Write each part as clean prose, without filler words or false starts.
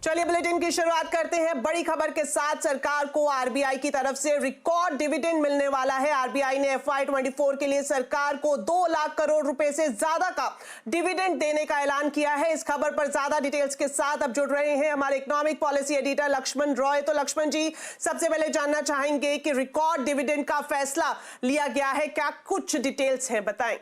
चलिए बुलेटिन की शुरुआत करते हैं बड़ी खबर के साथ। सरकार को आरबीआई की तरफ से रिकॉर्ड डिविडेंड मिलने वाला है। आरबीआई ने FY24 के लिए सरकार को 2 लाख करोड़ रुपए से ज्यादा का डिविडेंड देने का ऐलान किया है। इस खबर पर ज्यादा डिटेल्स के साथ अब जुड़ रहे हैं हमारे economic policy editor Laxman Roy. तो लक्ष्मण जी, सबसे पहले जानना चाहेंगे कि रिकॉर्ड डिविडेंड का फैसला लिया गया है, क्या कुछ डिटेल्स हैं, बताएं।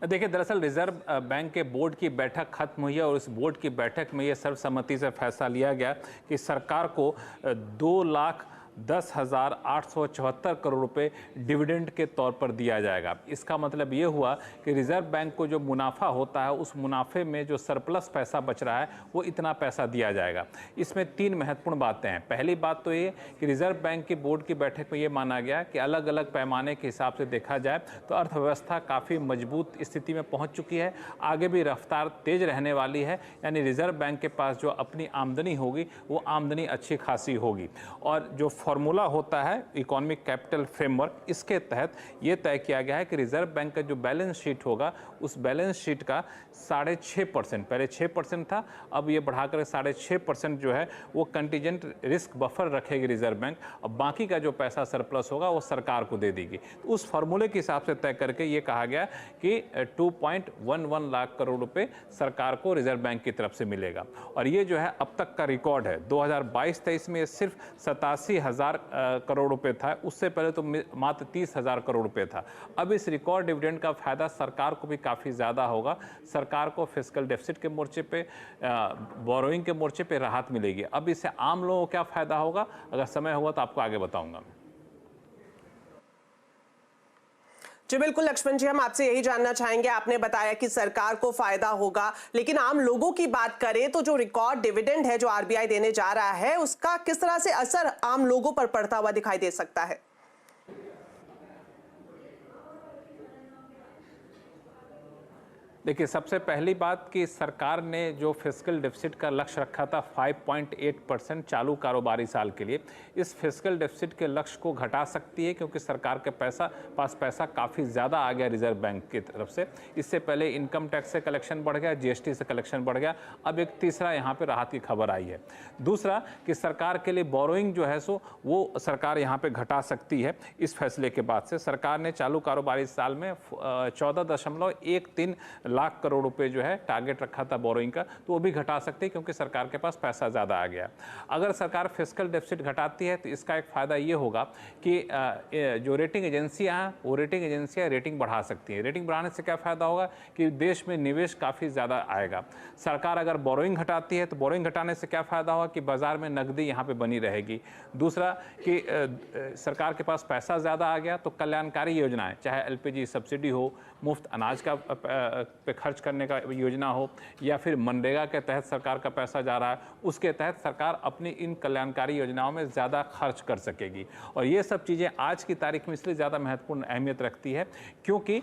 देखिए, दरअसल रिजर्व बैंक के बोर्ड की बैठक खत्म हुई है और उस बोर्ड की बैठक में ये सर्वसम्मति से फैसला लिया गया कि सरकार को 2,10,874 करोड़ रुपए डिविडेंड के तौर पर दिया जाएगा। इसका मतलब ये हुआ कि रिजर्व बैंक को जो मुनाफा होता है उस मुनाफे में जो सरप्लस पैसा बच रहा है वो इतना पैसा दिया जाएगा। इसमें 3 महत्वपूर्ण बातें हैं। पहली बात तो ये कि रिजर्व बैंक की बोर्ड की बैठक में ये माना गया कि अलग अलग पैमाने के हिसाब से देखा जाए तो अर्थव्यवस्था काफ़ी मजबूत स्थिति में पहुँच चुकी है, आगे भी रफ्तार तेज रहने वाली है। यानी रिजर्व बैंक के पास जो अपनी आमदनी होगी वो आमदनी अच्छी खासी होगी। और जो फॉर्मूला होता है इकोनॉमिक कैपिटल फ्रेमवर्क, इसके तहत ये तय किया गया है कि रिजर्व बैंक का जो बैलेंस शीट होगा उस बैलेंस शीट का 6.5%, पहले 6% था, अब ये बढ़ाकर 6.5% जो है वो कंटीजेंट रिस्क बफर रखेगी रिजर्व बैंक, और बाकी का जो पैसा सरप्लस होगा वो सरकार को दे देगी। तो उस फॉर्मूले के हिसाब से तय करके ये कहा गया कि 2.11 लाख करोड़ रुपए सरकार को रिजर्व बैंक की तरफ से मिलेगा। और ये जो है अब तक का रिकॉर्ड है। 2022-23 में सिर्फ 87,000 करोड़ रुपए था, उससे पहले तो मात्र 30,000 करोड़ रुपए था। अब इस रिकॉर्ड डिविडेंड का फायदा सरकार को भी काफ़ी ज़्यादा होगा। सरकार को फिस्कल डेफिसिट के मोर्चे पे, बोरोइंग के मोर्चे पे राहत मिलेगी। अब इससे आम लोगों को क्या फायदा होगा, अगर समय हुआ तो आपको आगे बताऊंगा। जी बिल्कुल लक्ष्मण जी, हम आपसे यही जानना चाहेंगे। आपने बताया कि सरकार को फायदा होगा, लेकिन आम लोगों की बात करें तो जो रिकॉर्ड डिविडेंड है जो आरबीआई देने जा रहा है उसका किस तरह से असर आम लोगों पर पड़ता हुआ दिखाई दे सकता है? देखिए, सबसे पहली बात कि सरकार ने जो फिस्कल डेफिसिट का लक्ष्य रखा था 5.8% चालू कारोबारी साल के लिए, इस फिस्कल डेफिसिट के लक्ष्य को घटा सकती है क्योंकि सरकार के पास पैसा काफ़ी ज़्यादा आ गया रिजर्व बैंक की तरफ से। इससे पहले इनकम टैक्स से कलेक्शन बढ़ गया, जीएसटी से कलेक्शन बढ़ गया। अब एक तीसरा यहाँ पर राहत की खबर आई है। दूसरा कि सरकार के लिए बोरोइंग जो है सो वो सरकार यहाँ पर घटा सकती है। इस फैसले के बाद से सरकार ने चालू कारोबारी साल में 14.13 लाख करोड़ रुपए जो है टारगेट रखा था बोरोइंग का, तो वो भी घटा सकती है क्योंकि सरकार के पास पैसा ज़्यादा आ गया। अगर सरकार फिस्कल डेफिसिट घटाती है तो इसका एक फ़ायदा ये होगा कि जो रेटिंग एजेंसियाँ हैं वो रेटिंग एजेंसियाँ रेटिंग बढ़ा सकती हैं। रेटिंग बढ़ाने से क्या फ़ायदा होगा कि देश में निवेश काफ़ी ज़्यादा आएगा। सरकार अगर बोरोइंग घटाती है तो बोरोइंग घटाने से क्या फ़ायदा होगा कि बाज़ार में नकदी यहाँ पर बनी रहेगी। दूसरा कि सरकार के पास पैसा ज़्यादा आ गया तो कल्याणकारी योजनाएँ, चाहे LPG सब्सिडी हो, मुफ्त अनाज का पे खर्च करने का योजना हो, या फिर मनरेगा के तहत सरकार का पैसा जा रहा है, उसके तहत सरकार अपनी इन कल्याणकारी योजनाओं में ज़्यादा खर्च कर सकेगी। और ये सब चीज़ें आज की तारीख में इसलिए ज़्यादा महत्वपूर्ण अहमियत रखती है क्योंकि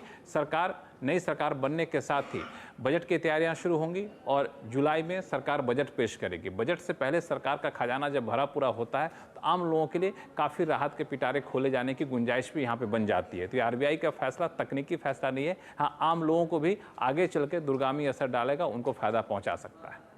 नई सरकार बनने के साथ ही बजट की तैयारियां शुरू होंगी और जुलाई में सरकार बजट पेश करेगी। बजट से पहले सरकार का खजाना जब भरा पूरा होता है तो आम लोगों के लिए काफ़ी राहत के पिटारे खोले जाने की गुंजाइश भी यहाँ पे बन जाती है। तो ये आरबीआई का फैसला तकनीकी फैसला नहीं है, हाँ आम लोगों को भी आगे चल के दूरगामी असर डालेगा, उनको फायदा पहुँचा सकता है।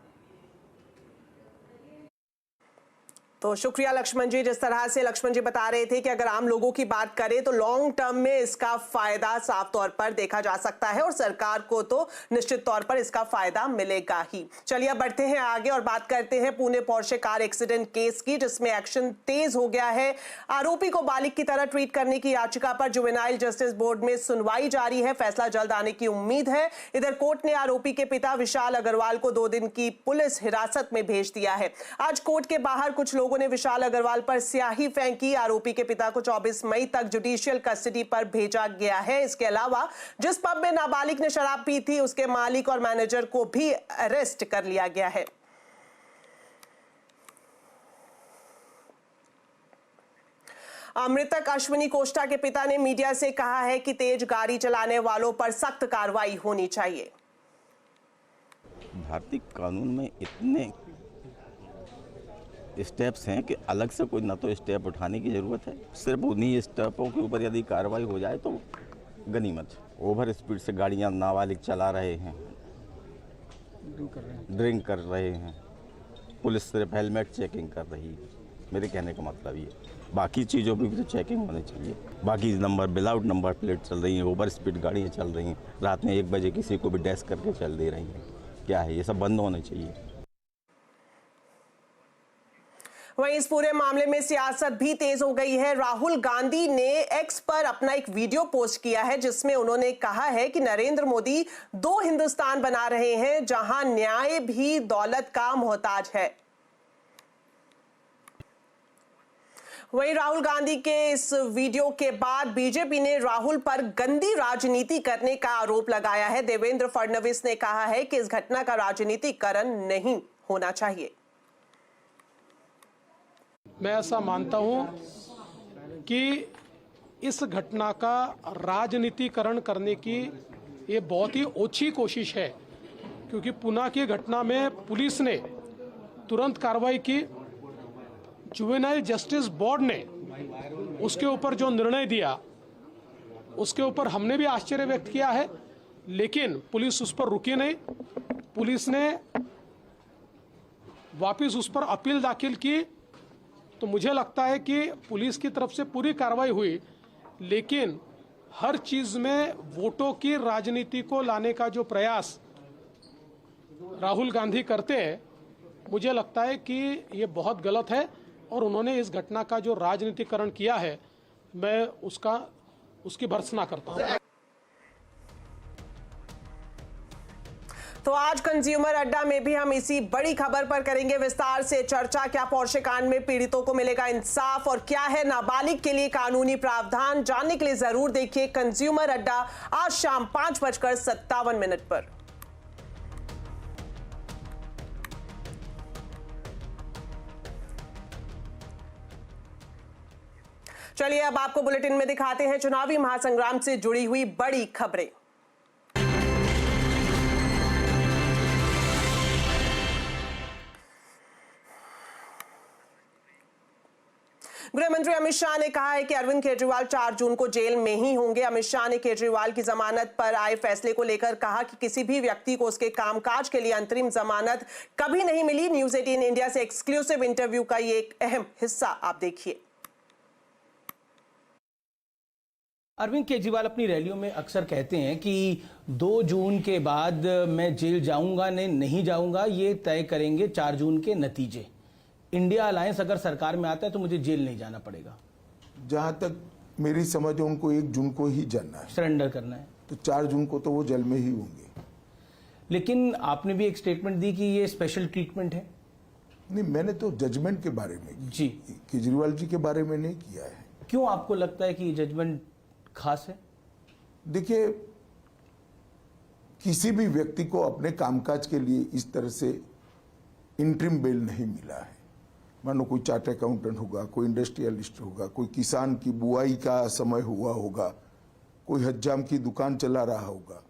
तो शुक्रिया लक्ष्मण जी। जिस तरह से लक्ष्मण जी बता रहे थे कि अगर आम लोगों की बात करें तो लॉन्ग टर्म में इसका फायदा साफ तौर पर देखा जा सकता है और सरकार को तो निश्चित तौर पर इसका फायदा मिलेगा ही। चलिए अब बढ़ते हैं आगे और बात करते हैं Pune Porsche car accident case की, जिसमें एक्शन तेज हो गया है। आरोपी को बालिग की तरह ट्रीट करने की याचिका पर जुवेनाइल जस्टिस बोर्ड में सुनवाई जारी है। फैसला जल्द आने की उम्मीद है। इधर कोर्ट ने आरोपी के पिता विशाल अग्रवाल को 2 दिन की पुलिस हिरासत में भेज दिया है। आज कोर्ट के बाहर कुछ लोगों ने विशाल अग्रवाल पर स्याही फेंकी। आरोपी के पिता को 24 मई तक जुडिशियल कस्टडी पर भेजा गया है। इसके अलावा जिस पब में नाबालिग ने शराब पी थी उसके मालिक और मैनेजर को भी अरेस्ट कर लिया गया है। मृतक अश्विनी कोष्टा के पिता ने मीडिया से कहा है कि तेज गाड़ी चलाने वालों पर सख्त कार्रवाई होनी चाहिए। भारतीय कानून में इतने स्टेप्स हैं कि अलग से कोई ना तो स्टेप उठाने की ज़रूरत है। सिर्फ उन्हीं स्टेपों के ऊपर यदि कार्रवाई हो जाए तो गनीमत। ओवर स्पीड से गाड़ियां नाबालिग चला रहे हैं, ड्रिंक कर रहे हैं, पुलिस सिर्फ हेलमेट चेकिंग कर रही है। मेरे कहने का मतलब ये, बाकी चीज़ों पर भी तो चेकिंग होनी चाहिए। बाकी नंबर विदाउट नंबर प्लेट चल रही हैं, ओवर स्पीड गाड़ियाँ चल रही हैं, रात में 1 बजे किसी को भी डैश करके चल दे रही हैं। क्या है, ये सब बंद होने चाहिए। वहीं इस पूरे मामले में सियासत भी तेज हो गई है। राहुल गांधी ने एक्स पर अपना एक वीडियो पोस्ट किया है जिसमें उन्होंने कहा है कि नरेंद्र मोदी 2 हिंदुस्तान बना रहे हैं जहां न्याय भी दौलत का मोहताज है। वहीं राहुल गांधी के इस वीडियो के बाद बीजेपी ने राहुल पर गंदी राजनीति करने का आरोप लगाया है। देवेंद्र फडणवीस ने कहा है कि इस घटना का राजनीतिकरण नहीं होना चाहिए। मैं ऐसा मानता हूं कि इस घटना का राजनीतिकरण करने की ये बहुत ही ओछी कोशिश है, क्योंकि पुणे की घटना में पुलिस ने तुरंत कार्रवाई की। जुवेनाइल जस्टिस बोर्ड ने उसके ऊपर जो निर्णय दिया उसके ऊपर हमने भी आश्चर्य व्यक्त किया है, लेकिन पुलिस उस पर रुकी नहीं। पुलिस ने वापस उस पर अपील दाखिल की। तो मुझे लगता है कि पुलिस की तरफ से पूरी कार्रवाई हुई, लेकिन हर चीज में वोटों की राजनीति को लाने का जो प्रयास राहुल गांधी करते हैं, मुझे लगता है कि ये बहुत गलत है और उन्होंने इस घटना का जो राजनीतिकरण किया है, मैं उसकी भर्त्सना करता हूं। तो आज कंज्यूमर अड्डा में भी हम इसी बड़ी खबर पर करेंगे विस्तार से चर्चा। क्या पोर्शे कांड में पीड़ितों को मिलेगा इंसाफ और क्या है नाबालिग के लिए कानूनी प्रावधान, जानने के लिए जरूर देखिए कंज्यूमर अड्डा आज शाम 5:57 पर। चलिए अब आपको बुलेटिन में दिखाते हैं चुनावी महासंग्राम से जुड़ी हुई बड़ी खबरें। गृह मंत्री अमित शाह ने कहा है कि अरविंद केजरीवाल 4 जून को जेल में ही होंगे। अमित शाह ने केजरीवाल की जमानत पर आए फैसले को लेकर कहा कि किसी भी व्यक्ति को उसके कामकाज के लिए अंतरिम जमानत कभी नहीं मिली। न्यूज 18 इंडिया से एक्सक्लूसिव इंटरव्यू का ये एक अहम हिस्सा आप देखिए। अरविंद केजरीवाल अपनी रैलियों में अक्सर कहते हैं कि 2 जून के बाद मैं जेल जाऊंगा नहीं जाऊंगा, ये तय करेंगे 4 जून के नतीजे। इंडिया अलायंस अगर सरकार में आता है तो मुझे जेल नहीं जाना पड़ेगा। जहां तक मेरी समझ है उनको 1 जून को ही जाना है, सरेंडर करना है, तो 4 जून को तो वो जेल में ही होंगे। लेकिन आपने भी एक स्टेटमेंट दी कि ये स्पेशल ट्रीटमेंट है। नहीं, मैंने तो जजमेंट के बारे में जी केजरीवाल जी के बारे में नहीं किया है। क्यों आपको लगता है कि ये जजमेंट खास है? देखिए, किसी भी व्यक्ति को अपने कामकाज के लिए इस तरह से इंटरिम बेल नहीं मिला है। मानो कोई चार्ट अकाउंटेंट होगा, कोई इंडस्ट्रियलिस्ट होगा, कोई किसान की बुआई का समय हुआ होगा, कोई हज्जाम की दुकान चला रहा होगा,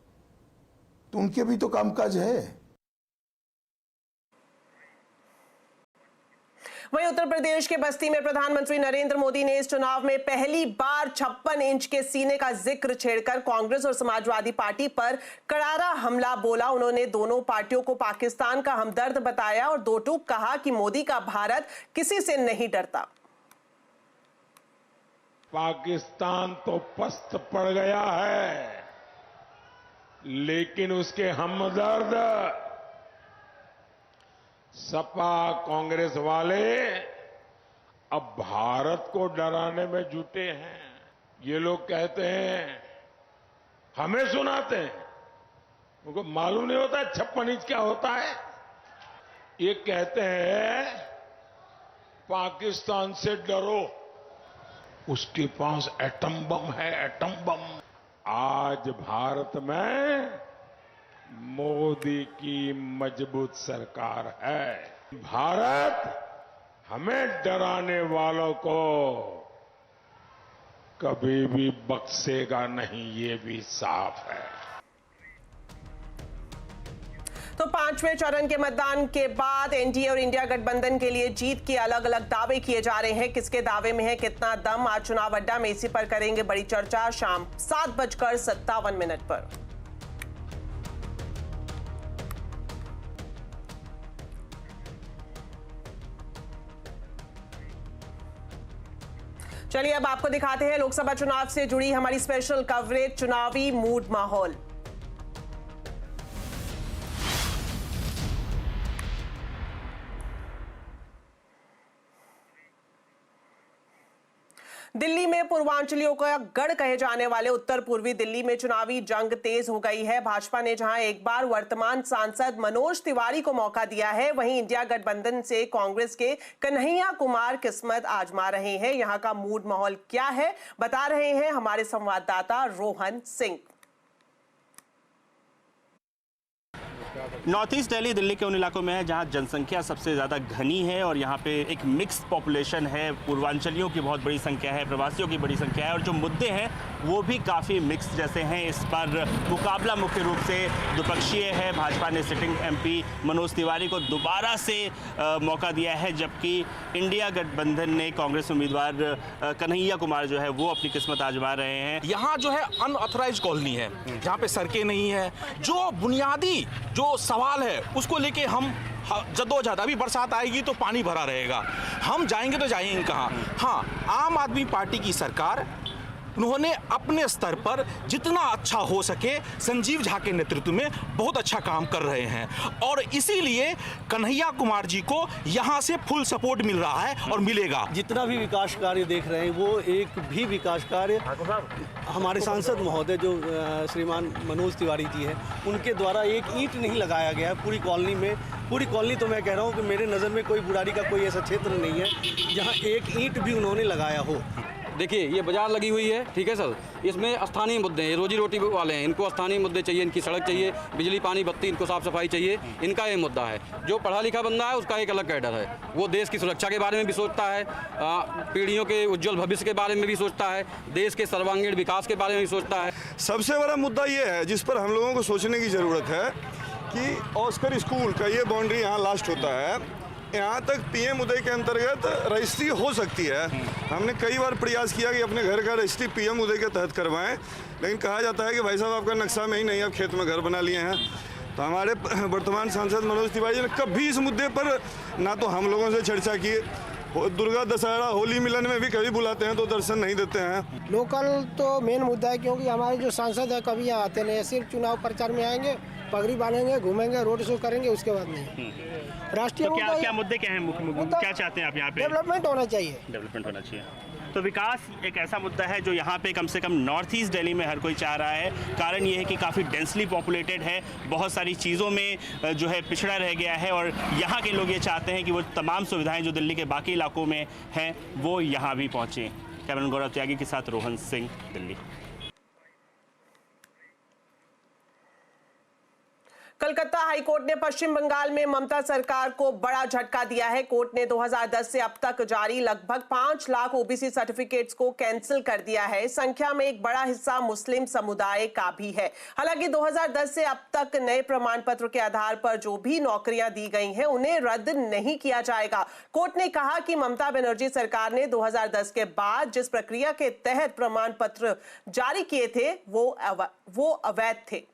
तो उनके भी तो कामकाज है। वहीं उत्तर प्रदेश के बस्ती में प्रधानमंत्री नरेंद्र मोदी ने इस चुनाव में पहली बार 56 इंच के सीने का जिक्र छेड़कर कांग्रेस और समाजवादी पार्टी पर करारा हमला बोला। उन्होंने दोनों पार्टियों को पाकिस्तान का हमदर्द बताया और दो टूक कहा कि मोदी का भारत किसी से नहीं डरता। पाकिस्तान तो पस्त पड़ गया है, लेकिन उसके हमदर्द सपा कांग्रेस वाले अब भारत को डराने में जुटे हैं। ये लोग कहते हैं, हमें सुनाते हैं, उनको मालूम नहीं होता 56 इंच क्या होता है। ये कहते हैं पाकिस्तान से डरो, उसके पास एटम बम है, एटम बम। आज भारत में मोदी की मजबूत सरकार है। भारत हमें डराने वालों को कभी भी बख्शेगा नहीं, ये भी साफ है। तो पांचवें चरण के मतदान के बाद एनडीए और इंडिया गठबंधन के लिए जीत के अलग अलग दावे किए जा रहे हैं। किसके दावे में है कितना दम, आज चुनाव अड्डा में इसी पर करेंगे बड़ी चर्चा शाम 7:57 पर। चलिए अब आपको दिखाते हैं लोकसभा चुनाव से जुड़ी हमारी स्पेशल कवरेज, चुनावी मूड माहौल। दिल्ली में पूर्वांचलियों का गढ़ कहे जाने वाले उत्तर पूर्वी दिल्ली में चुनावी जंग तेज हो गई है। भाजपा ने जहां एक बार वर्तमान सांसद मनोज तिवारी को मौका दिया है, वहीं इंडिया गठबंधन से कांग्रेस के कन्हैया कुमार किस्मत आजमा रहे हैं। यहां का मूड माहौल क्या है, बता रहे हैं हमारे संवाददाता रोहन सिंह। नॉर्थ ईस्ट दिल्ली दिल्ली के उन इलाकों में है जहां जनसंख्या सबसे ज़्यादा घनी है और यहां पे एक मिक्स पॉपुलेशन है। पूर्वांचलियों की बहुत बड़ी संख्या है, प्रवासियों की बड़ी संख्या है और जो मुद्दे हैं वो भी काफ़ी मिक्स जैसे हैं। इस पर मुकाबला मुख्य रूप से द्विपक्षीय है। भाजपा ने सिटिंग एमपी मनोज तिवारी को दोबारा से मौका दिया है, जबकि इंडिया गठबंधन ने कांग्रेस उम्मीदवार कन्हैया कुमार जो है वो अपनी किस्मत आजमा रहे हैं। यहाँ जो है अनऑथराइज कॉलोनी है, जहाँ पे सड़कें नहीं है। जो बुनियादी जो सवाल है उसको लेके हम जद्दोजहद, अभी बरसात आएगी तो पानी भरा रहेगा, हम जाएंगे तो जाएंगे कहाँ। हाँ, आम आदमी पार्टी की सरकार, उन्होंने अपने स्तर पर जितना अच्छा हो सके संजीव झा के नेतृत्व में बहुत अच्छा काम कर रहे हैं और इसीलिए कन्हैया कुमार जी को यहाँ से फुल सपोर्ट मिल रहा है और मिलेगा। जितना भी विकास कार्य देख रहे हैं वो एक भी विकास कार्य हमारे सांसद महोदय जो श्रीमान मनोज तिवारी जी हैं उनके द्वारा एक ईंट नहीं लगाया गया पूरी कॉलोनी में। पूरी कॉलोनी तो मैं कह रहा हूँ कि मेरे नज़र में कोई बुराड़ी का कोई ऐसा क्षेत्र नहीं है जहाँ एक ईंट भी उन्होंने लगाया हो। देखिए, ये बाजार लगी हुई है, ठीक है सर, इसमें स्थानीय मुद्दे हैं, रोजी रोटी वाले हैं, इनको स्थानीय मुद्दे चाहिए, इनकी सड़क चाहिए, बिजली पानी बत्ती, इनको साफ सफाई चाहिए, इनका ये मुद्दा है। जो पढ़ा लिखा बंदा है उसका एक अलग कैडर है, वो देश की सुरक्षा के बारे में भी सोचता है, पीढ़ियों के उज्जवल भविष्य के बारे में भी सोचता है, देश के सर्वांगीण विकास के बारे में भी सोचता है। सबसे बड़ा मुद्दा ये है जिस पर हम लोगों को सोचने की ज़रूरत है कि ऑस्कर स्कूल का ये बाउंड्री यहाँ लास्ट होता है, यहाँ तक पीएम उदय के अंतर्गत रजिस्ट्री हो सकती है। हमने कई बार प्रयास किया कि अपने घर का रजिस्ट्री पीएम उदय के तहत करवाएं, लेकिन कहा जाता है कि भाई साहब आपका नक्शा में ही नहीं, आप खेत में घर बना लिए हैं। तो हमारे वर्तमान सांसद मनोज तिवारी ने कभी इस मुद्दे पर ना तो हम लोगों से चर्चा की, दुर्गा दशहरा होली मिलन में भी कभी बुलाते हैं तो दर्शन नहीं देते हैं। लोकल तो मेन मुद्दा है, क्योंकि हमारे जो सांसद है कभी यहाँ आते नहीं, सिर्फ चुनाव प्रचार में आएंगे, पगड़ी बांधेंगे, घूमेंगे, रोड शो करेंगे, उसके बाद नहीं। राष्ट्रीय तो क्या मुद्दे क्या हैं मुख्य, क्या चाहते हैं आप यहाँ पे? डेवलपमेंट होना चाहिए। डेवलपमेंट होना चाहिए। तो विकास एक ऐसा मुद्दा है जो यहाँ पे कम से कम नॉर्थ ईस्ट दिल्ली में हर कोई चाह रहा है। कारण ये है कि काफ़ी डेंसली पॉपुलेटेड है, बहुत सारी चीज़ों में जो है पिछड़ा रह गया है और यहाँ के लोग ये चाहते हैं कि वो तमाम सुविधाएं जो दिल्ली के बाकी इलाकों में हैं वो यहाँ भी पहुँचें। कैमरामैन गौरव त्यागी के साथ रोहन सिंह, दिल्ली। कलकत्ता हाईकोर्ट ने पश्चिम बंगाल में ममता सरकार को बड़ा झटका दिया है। कोर्ट ने 2010 से अब तक जारी लगभग 5 लाख ओबीसी सर्टिफिकेट्स को कैंसिल कर दिया है। संख्या में एक बड़ा हिस्सा मुस्लिम समुदाय का भी है। हालांकि 2010 से अब तक नए प्रमाण पत्र के आधार पर जो भी नौकरियां दी गई हैं उन्हें रद्द नहीं किया जाएगा। कोर्ट ने कहा कि ममता बनर्जी सरकार ने 2010 के बाद जिस प्रक्रिया के तहत प्रमाण पत्र जारी किए थे वो अवैध थे।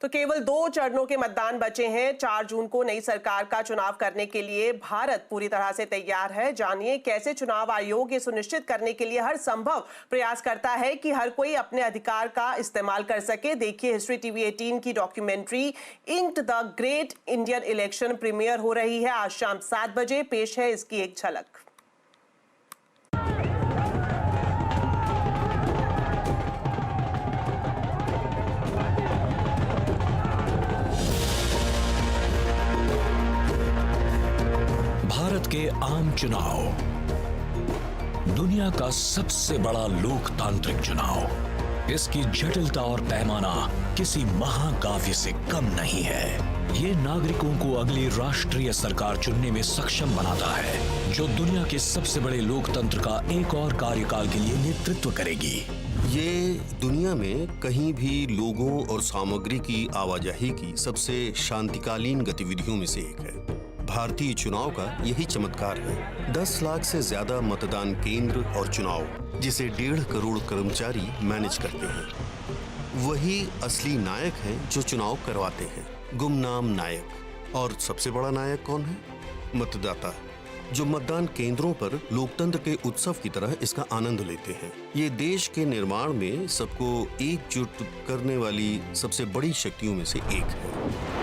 तो केवल 2 चरणों के मतदान बचे हैं। 4 जून को नई सरकार का चुनाव करने के लिए भारत पूरी तरह से तैयार है। जानिए कैसे चुनाव आयोग ये सुनिश्चित करने के लिए हर संभव प्रयास करता है कि हर कोई अपने अधिकार का इस्तेमाल कर सके। देखिए, हिस्ट्री टीवी 18 की documentary inked the great Indian election premiere हो रही है आज शाम 7 बजे। पेश है इसकी एक झलक। भारत के आम चुनाव, दुनिया का सबसे बड़ा लोकतांत्रिक चुनाव, इसकी जटिलता और पैमाना किसी महाकाव्य से कम नहीं है। ये नागरिकों को अगली राष्ट्रीय सरकार चुनने में सक्षम बनाता है, जो दुनिया के सबसे बड़े लोकतंत्र का एक और कार्यकाल के लिए नेतृत्व करेगी। ये दुनिया में कहीं भी लोगों और सामग्री की आवाजाही की सबसे शांतिकालीन गतिविधियों में से एक है। भारतीय चुनाव का यही चमत्कार है। 10 लाख से ज्यादा मतदान केंद्र और चुनाव, जिसे 1.5 करोड़ कर्मचारी मैनेज करते हैं। वही असली नायक हैं जो चुनाव करवाते हैं, गुमनाम नायक। और सबसे बड़ा नायक कौन है? मतदाता, जो मतदान केंद्रों पर लोकतंत्र के उत्सव की तरह इसका आनंद लेते हैं। ये देश के निर्माण में सबको एकजुट करने वाली सबसे बड़ी शक्तियों में से एक है।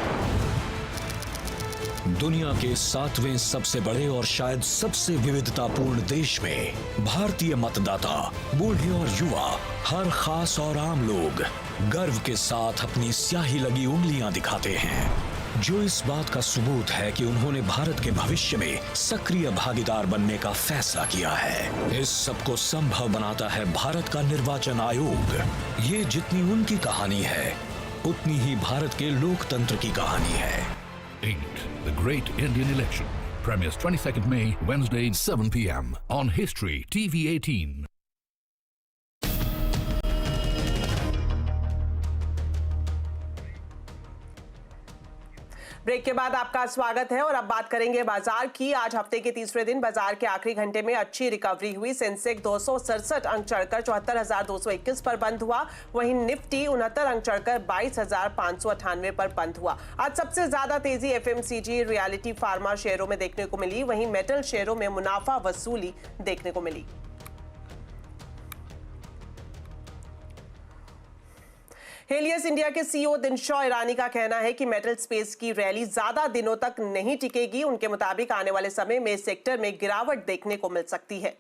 दुनिया के 7वें सबसे बड़े और शायद सबसे विविधतापूर्ण देश में भारतीय मतदाता, बूढ़े और युवा, हर खास और आम लोग गर्व के साथ अपनी स्याही लगी उंगलियां दिखाते हैं, जो इस बात का सबूत है कि उन्होंने भारत के भविष्य में सक्रिय भागीदार बनने का फैसला किया है। इस सबको संभव बनाता है भारत का निर्वाचन आयोग। ये जितनी उनकी कहानी है, उतनी ही भारत के लोकतंत्र की कहानी है। 8. The Great Indian Election. Premieres 22nd May, Wednesday, 7 p.m. on History TV 18. Break के बाद आपका स्वागत है और अब बात करेंगे बाजार की। आज हफ्ते के तीसरे दिन बाजार के आखिरी घंटे में अच्छी रिकवरी हुई। सेंसेक्स 267 अंक चढ़कर 74,221 पर बंद हुआ। वहीं निफ्टी 69 अंक चढ़कर 22,598 पर बंद हुआ। आज सबसे ज्यादा तेजी एफएमसीजी, रियलिटी, फार्मा शेयरों में देखने को मिली। वहीं मेटल शेयरों में मुनाफा वसूली देखने को मिली। हेलियस इंडिया के सीईओ दिनशॉ ईरानी का कहना है कि मेटल स्पेस की रैली ज्यादा दिनों तक नहीं टिकेगी। उनके मुताबिक आने वाले समय में इस सेक्टर में गिरावट देखने को मिल सकती है।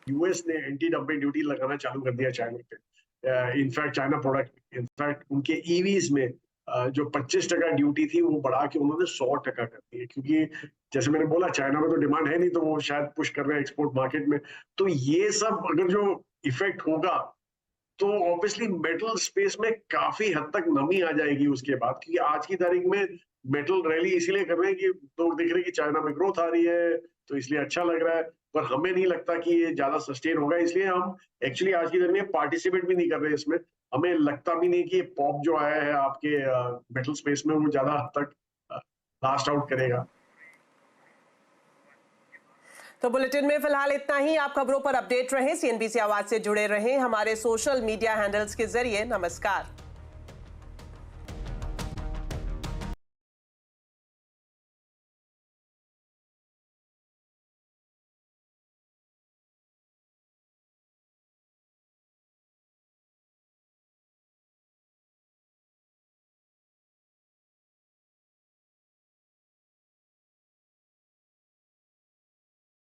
यूएस ने एंटी डंपिंग ड्यूटी लगाना चालू कर दिया चाइना पे। इनफैक्ट चाइना प्रोडक्ट, इनफैक्ट उनके ईवीज में जो 25% ड्यूटी थी वो बढ़ा के उन्होंने 100% कर दी है, क्योंकि जैसे मैंने बोला चाइना में तो डिमांड है नहीं, तो वो शायद पुश कर रहे हैं एक्सपोर्ट मार्केट में। तो ये सब अगर जो इफेक्ट होगा तो ऑब्वियसली मेटल स्पेस में काफी हद तक नमी आ जाएगी उसके बाद, क्योंकि आज की तारीख में मेटल रैली इसीलिए कर रहे हैं कि लोग देख रहे हैं कि चाइना में ग्रोथ आ रही है, तो इसलिए अच्छा लग रहा है। पर हमें नहीं लगता कि ये ज्यादा सस्टेन होगा, इसलिए हम एक्चुअली आज की तारीख में पार्टिसिपेट भी नहीं कर रहे इसमें। हमें लगता भी नहीं कि ये पॉप जो आया है आपके मेटल स्पेस में वो ज्यादा हद तक लास्ट आउट करेगा। तो बुलेटिन में फिलहाल इतना ही। आप खबरों पर अपडेट रहें, सीएनबीसी आवाज से जुड़े रहें हमारे सोशल मीडिया हैंडल्स के जरिए। नमस्कार।